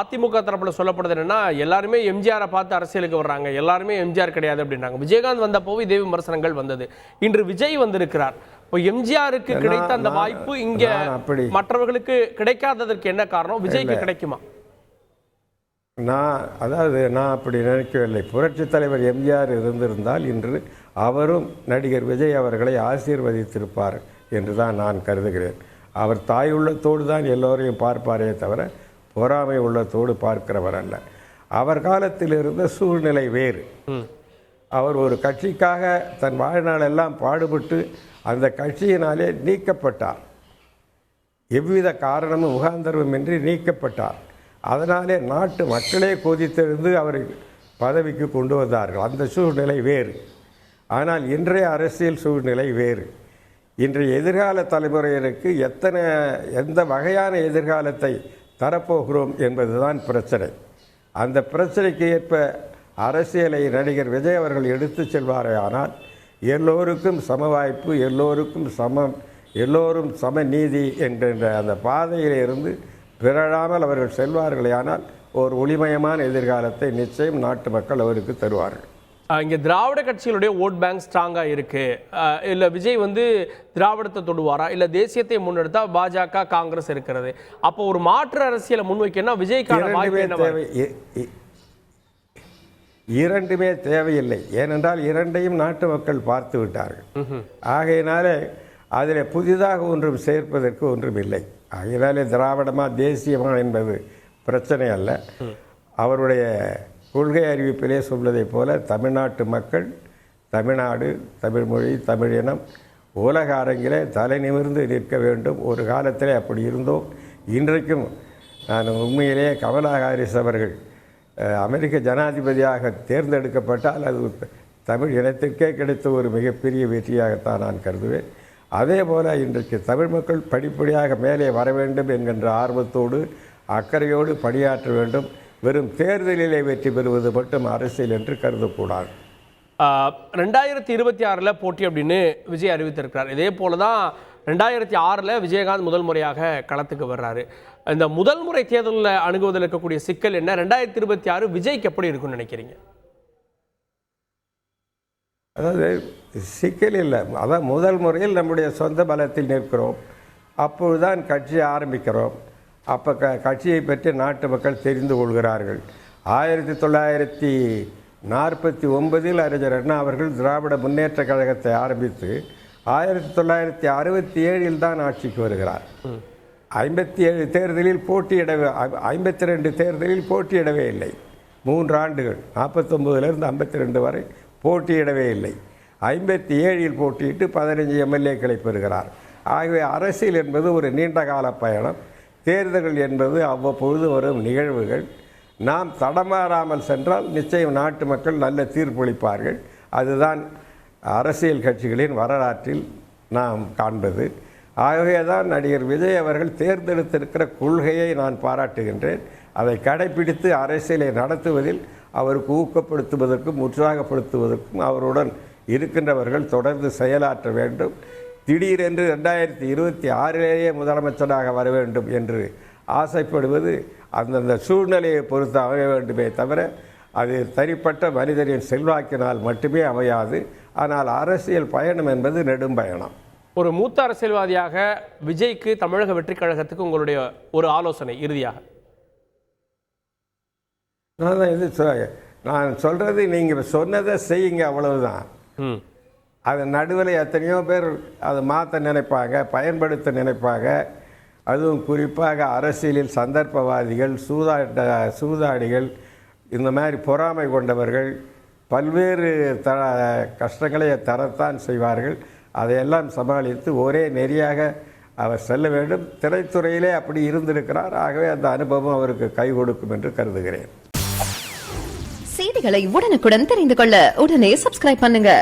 அதிமுக தரப்புல சொல்லப்படுது என்னன்னா, எல்லாருமே எம்ஜிஆரை பார்த்து அரசியலுக்கு வர்றாங்க, எல்லாருமே எம்ஜிஆர் கிடையாது அப்படின்றாங்க. விஜயகாந்த் வந்தப்போது இதே விமர்சனங்கள் வந்தது. இன்று விஜய் வந்திருக்கிறார். இப்போ எம்ஜிஆருக்கு கிடைத்த அந்த வாய்ப்பு இங்க மற்றவர்களுக்கு கிடைக்காததற்கு என்ன காரணம்? விஜய்க்கு கிடைக்குமா? நான் அப்படி நினைக்கவில்லை. புரட்சி தலைவர் எம்ஜிஆர் இருந்திருந்தால் இன்று அவரும் நடிகர் விஜய் அவர்களை ஆசீர்வதித்திருப்பார் என்று தான் நான் கருதுகிறேன். அவர் தாய் உள்ளத்தோடு தான் எல்லோரையும் பார்ப்பாரே தவிர பொறாமை உள்ளத்தோடு பார்க்கிறவர் அல்ல. அவர் காலத்தில் இருந்த சூழ்நிலை வேறு. அவர் ஒரு கட்சிக்காக தன் வாழ்நாள் எல்லாம் பாடுபட்டு அந்த கட்சியினாலே நீக்கப்பட்டார். எவ்வித காரணமும் முகாந்தரமின்றி நீக்கப்பட்டார். அதனாலே நாட்டு மக்களே கொதித்தெழுந்து அவரை பதவிக்கு கொண்டு வந்தார்கள். அந்த சூழ்நிலை வேறு. ஆனால் இன்றைய அரசியல் சூழ்நிலை வேறு. இன்றைய எதிர்கால தலைமுறையினருக்கு எந்த வகையான எதிர்காலத்தை தரப்போகிறோம் என்பதுதான் பிரச்சனை. அந்த பிரச்சனைக்கு ஏற்ப அரசியலை நடிகர் விஜய் அவர்கள் எடுத்து செல்வாரே ஆனால் எல்லோருக்கும் சம வாய்ப்பு, எல்லோருக்கும் சமம், எல்லோரும் சம நீதி என்கின்ற அந்த பாதையில் இருந்து பிறழாமல் அவர்கள் செல்வார்களே ஆனால் ஒரு ஒளிமயமான எதிர்காலத்தை நிச்சயம் நாட்டு மக்கள் அவருக்கு தருவார்கள். இங்கே திராவிட கட்சிகளுடைய ஓட் பேங்க் ஸ்ட்ராங்காக இருக்குது. இல்லை விஜய் திராவிடத்தை தொடுவாரா, இல்லை தேசியத்தை முன்னெடுத்தா பாஜக காங்கிரஸ் இருக்கிறது. அப்போ ஒரு மாற்று அரசியலை முன்வைக்கணும் விஜய்க்கான இரண்டுமே தேவையில்லை. ஏனென்றால் இரண்டையும் நாட்டு மக்கள் பார்த்து விட்டார்கள். ஆகையினாலே அதில் புதிதாக ஒன்றும் சேர்ப்பதற்கு ஒன்றும் இல்லை. ஆகையினாலே திராவிடமா தேசியமா என்பது பிரச்சனை அல்ல. அவருடைய கொள்கை அறிவிப்பிலே சொல்வதைப் போல தமிழ்நாட்டு மக்கள், தமிழ்நாடு, தமிழ்மொழி, தமிழினம் உலக அரங்கிலே தலை நிமிர்ந்து நிற்க வேண்டும். ஒரு காலத்திலே அப்படி இருந்தோம். இன்றைக்கும் நான் உண்மையிலேயே கமலா ஹாரிஸ் அவர்கள் அமெரிக்க ஜனாதிபதியாக தேர்ந்தெடுக்கப்பட்டால் அது தமிழ் இனத்திற்கே கிடைத்த ஒரு மிகப்பெரிய வெற்றியாகத்தான் நான் கருதுவேன். அதே போல் இன்றைக்கு தமிழ் மக்கள் படிப்படியாக மேலே வர வேண்டும் என்கின்ற ஆர்வத்தோடு அக்கறையோடு பணியாற்ற வேண்டும். வெறும் தேர்தலிலே வெற்றி பெறுவது மட்டும் அரசியல் என்று கருதக்கூடாது. 2026 போட்டி அப்படின்னு விஜய் அறிவித்திருக்கிறார். இதே போல தான் 2006 விஜயகாந்த் முதல் முறையாக களத்துக்கு வர்றாரு. இந்த முதல் முறை தேர்தலில் அணுகுவதில் இருக்கக்கூடிய சிக்கல் என்ன? 2026 விஜய்க்கு எப்படி இருக்குன்னு நினைக்கிறீங்க? அதாவது சிக்கல் இல்லை. அதான் முதல் முறையில் நம்முடைய சொந்த பலத்தில் நிற்கிறோம். அப்பொழுதுதான் கட்சி ஆரம்பிக்கிறோம். அப்போ கட்சியை பற்றி நாட்டு மக்கள் தெரிந்து கொள்கிறார்கள். 1949 அறிஞர் அண்ணா அவர்கள் திராவிட முன்னேற்ற கழகத்தை ஆரம்பித்து 1967 தான் ஆட்சிக்கு வருகிறார். 57 தேர்தலில் 52 தேர்தலில் போட்டியிடவே இல்லை. 3 ஆண்டுகள் 49லிருந்து 52 வரை போட்டியிடவே இல்லை. 57 போட்டியிட்டு 15 எம்எல்ஏக்களை பெறுகிறார். ஆகவே அரசியல் என்பது ஒரு நீண்ட கால பயணம். தேர்தல்கள் என்பது அவ்வப்பொழுது வரும் நிகழ்வுகள். நாம் தடமாறாமல் சென்றால் நிச்சயம் நாட்டு மக்கள் நல்ல தீர்ப்பளிப்பார்கள். அதுதான் அரசியல் கட்சிகளின் வரலாற்றில் நாம் காண்பது. ஆகவே தான் நடிகர் விஜய் அவர்கள் தேர்ந்தெடுத்திருக்கிற கொள்கையை நான் பாராட்டுகின்றேன். அதை கடைபிடித்து அரசியலை நடத்துவதில் அவருக்கு ஊக்கப்படுத்துவதற்கும் உற்சாகப்படுத்துவதற்கும் அவருடன் இருக்கின்றவர்கள் தொடர்ந்து செயலாற்ற வேண்டும். திடீரென்று 2026 முதலமைச்சராக வர வேண்டும் என்று ஆசைப்படுவது அந்தந்த சூழ்நிலையை பொறுத்து அமைய வேண்டுமே தவிர அது தனிப்பட்ட மனிதரின் செல்வாக்கினால் மட்டுமே அமையாது. ஆனால் அரசியல் பயணம் என்பது நெடும் பயணம். ஒரு மூத்த அரசியல்வாதியாக விஜய்க்கு தமிழக வெற்றி கழகத்துக்கு உங்களுடைய ஒரு ஆலோசனை இறுதியாக? நான் சொல்றது நீங்க சொன்னதை செய்யுங்க, அவ்வளவுதான். அது நடுவில் எத்தனையோ பேர் அதை மாற்ற நினைப்பாங்க, பயன்படுத்த நினைப்பாங்க. அதுவும் குறிப்பாக அரசியலில் சந்தர்ப்பவாதிகள், சூதாடிகள், இந்த மாதிரி பொறாமை கொண்டவர்கள் பல்வேறு கஷ்டங்களை தரத்தான் செய்வார்கள். அதையெல்லாம் சமாளித்து ஒரே நெறியாக அவர் செல்ல வேண்டும். திரைத்துறையிலே அப்படி இருந்திருக்கிறார். ஆகவே அந்த அனுபவம் அவருக்கு கை கொடுக்கும் என்று கருதுகிறேன். செய்திகளை உடனுக்குடன் தெரிந்து கொள்ள உடனே சப்ஸ்கிரைப் பண்ணுங்க.